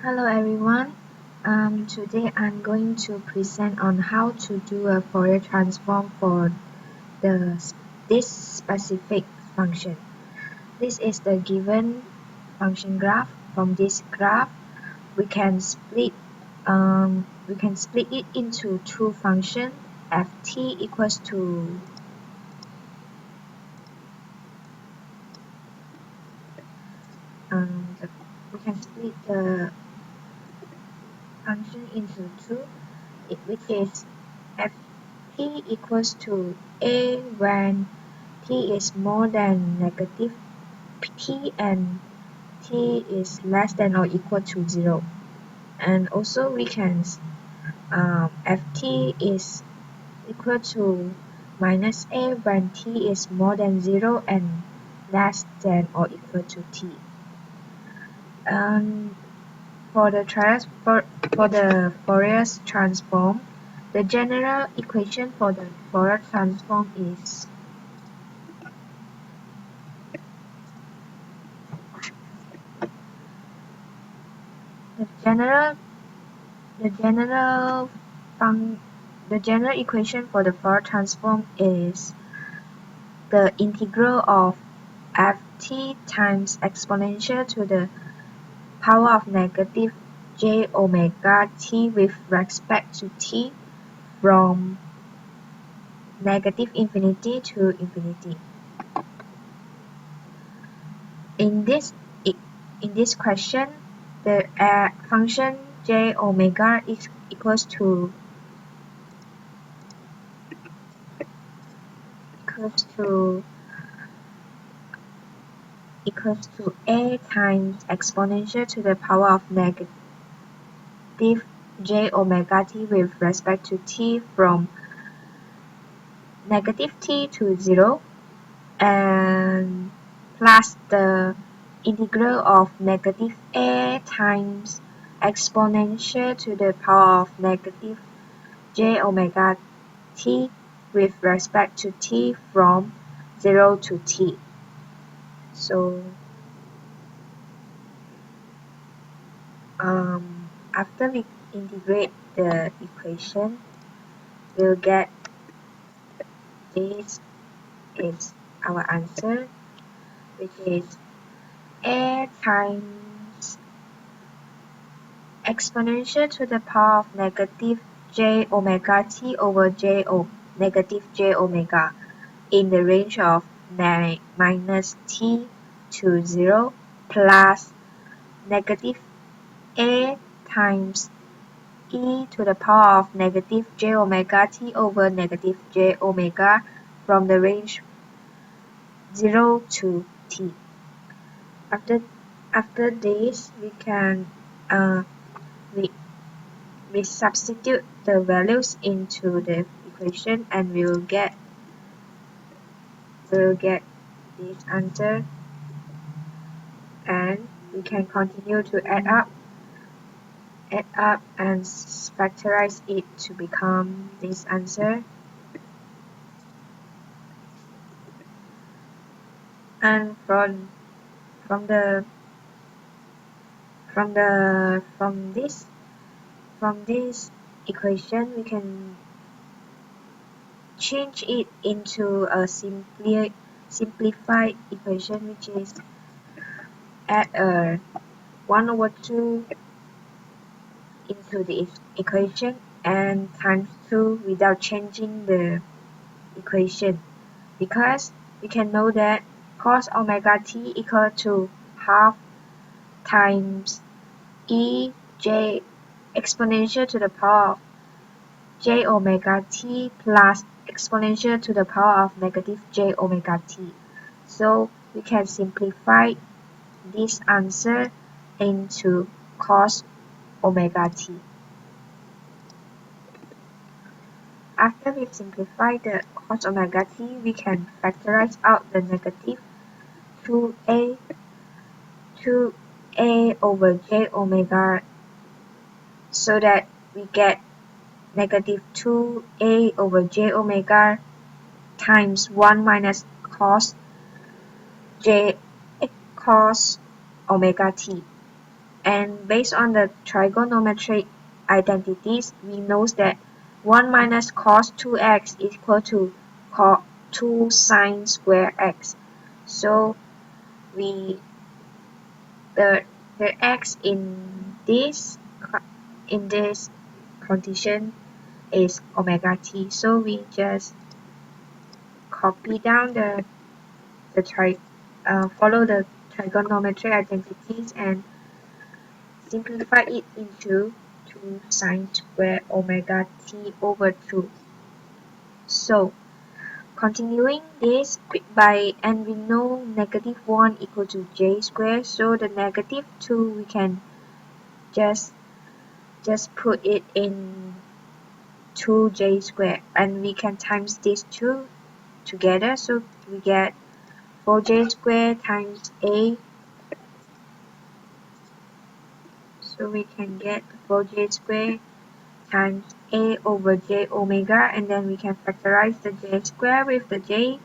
Hello everyone. Today I'm going to present on how to do a Fourier transform for this specific function. This is the given function graph. From this graph, we can split it into two functions. Ft equals to we can split the function into two, which is ft equals to a when t is more than negative t and t is less than or equal to 0. And also we can ft is equal to minus a when t is more than 0 and less than or equal to t. And for the Fourier transform, the general equation for the Fourier transform is the general equation for the Fourier transform is the integral of ft times exponential to the power of negative j omega t with respect to t from negative infinity to infinity. In this question, the function j omega is equals to a times exponential to the power of negative j omega t with respect to t from negative t to 0 and plus the integral of negative a times exponential to the power of negative j omega t with respect to t from 0 to t. So after we integrate the equation, we'll get this is our answer, which is a times exponential to the power of negative j omega t over negative j omega in the range of minus t to 0 plus negative a times e to the power of negative j omega t over negative j omega from the range 0 to t. After this, we can we substitute the values into the equation and we'll get this answer, and we can continue to add up and factorize it to become this answer. And from this equation, we can change it into a simplified equation, which is add a 1 over 2 into the equation and times 2 without changing the equation, because we can know that cos omega t equal to half times e j exponential to the power of j omega t plus exponential to the power of negative j omega t. So we can simplify this answer into cos omega t. After we simplify the cos omega t, we can factorize out the negative 2a over j omega so that we get negative 2a over j omega times 1 minus cos omega t. And based on the trigonometric identities, we know that 1 minus cos 2x is equal to cos 2 sine square x. So we the x in this condition is omega t. So we just copy down follow the trigonometric identities and simplify it into 2 sine square omega t over 2. So continuing this and we know negative 1 equal to j squared, so the negative 2 we can just put it in 2j squared, and we can times these two together, so we get 4j squared times a. So we can get 4j squared times a over j omega, and then we can factorize the j squared with the j,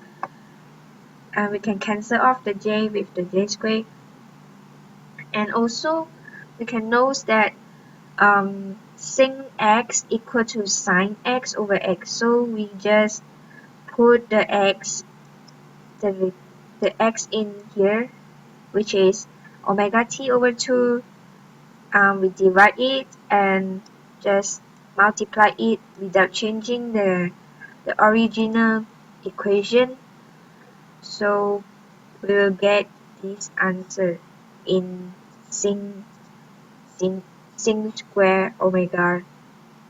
and we can cancel off the j with the j squared. And also we can note that sin x equal to sine x over x, so we just put the x in here, which is omega t over 2. We divide it and just multiply it without changing the original equation, so we will get this answer in sin square omega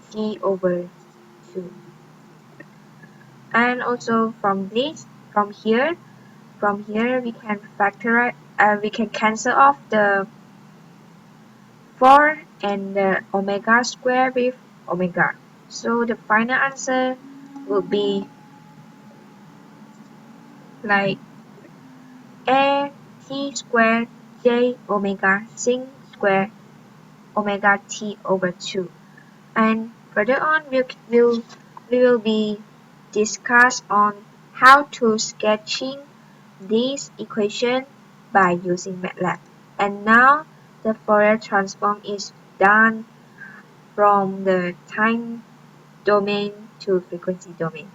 t over 2. And also from here we can factorize, we can cancel off the 4 and the omega square with omega. So the final answer will be like a t squared j omega sin square omega t over 2. And further on we will be discuss on how to sketching this equation by using MATLAB. And now the Fourier transform is done from the time domain to frequency domain.